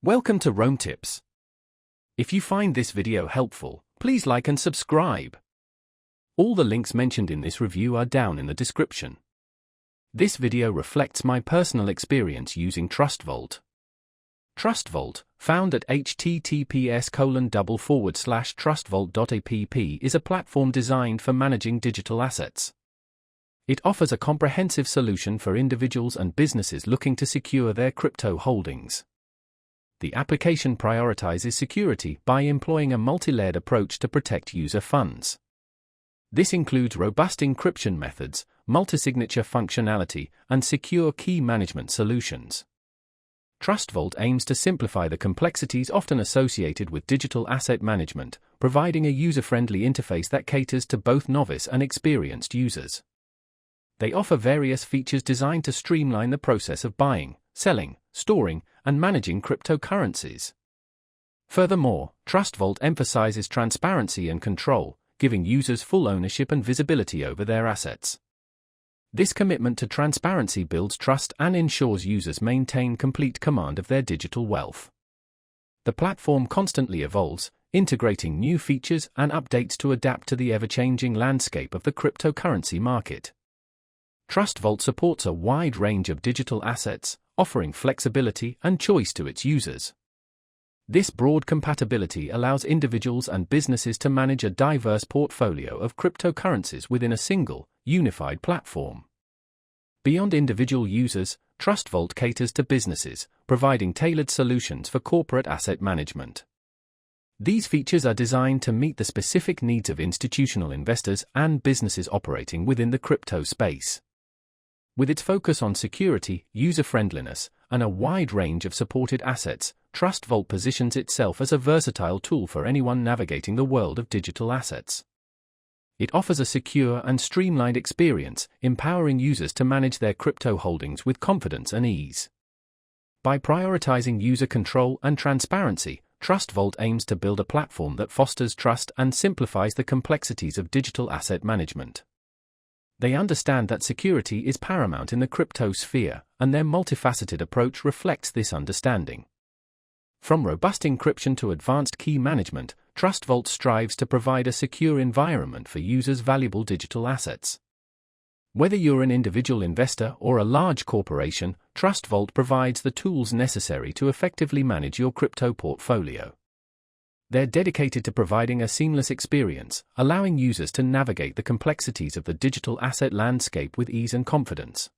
Welcome to Rome Tips. If you find this video helpful, please like and subscribe. All the links mentioned in this review are down in the description. This video reflects my personal experience using TrustVault. TrustVault, found at https://trustvault.app, is a platform designed for managing digital assets. It offers a comprehensive solution for individuals and businesses looking to secure their crypto holdings. The application prioritizes security by employing a multi-layered approach to protect user funds. This includes robust encryption methods, multi-signature functionality, and secure key management solutions. TrustVault aims to simplify the complexities often associated with digital asset management, providing a user-friendly interface that caters to both novice and experienced users. They offer various features designed to streamline the process of buying, selling, storing, and managing cryptocurrencies. Furthermore, TrustVault emphasizes transparency and control, giving users full ownership and visibility over their assets. This commitment to transparency builds trust and ensures users maintain complete command of their digital wealth. The platform constantly evolves, integrating new features and updates to adapt to the ever-changing landscape of the cryptocurrency market. TrustVault supports a wide range of digital assets, offering flexibility and choice to its users. This broad compatibility allows individuals and businesses to manage a diverse portfolio of cryptocurrencies within a single, unified platform. Beyond individual users, TrustVault caters to businesses, providing tailored solutions for corporate asset management. These features are designed to meet the specific needs of institutional investors and businesses operating within the crypto space. With its focus on security, user-friendliness, and a wide range of supported assets, TrustVault positions itself as a versatile tool for anyone navigating the world of digital assets. It offers a secure and streamlined experience, empowering users to manage their crypto holdings with confidence and ease. By prioritizing user control and transparency, TrustVault aims to build a platform that fosters trust and simplifies the complexities of digital asset management. They understand that security is paramount in the crypto sphere, and their multifaceted approach reflects this understanding. From robust encryption to advanced key management, TrustVault strives to provide a secure environment for users' valuable digital assets. Whether you're an individual investor or a large corporation, TrustVault provides the tools necessary to effectively manage your crypto portfolio. They're dedicated to providing a seamless experience, allowing users to navigate the complexities of the digital asset landscape with ease and confidence.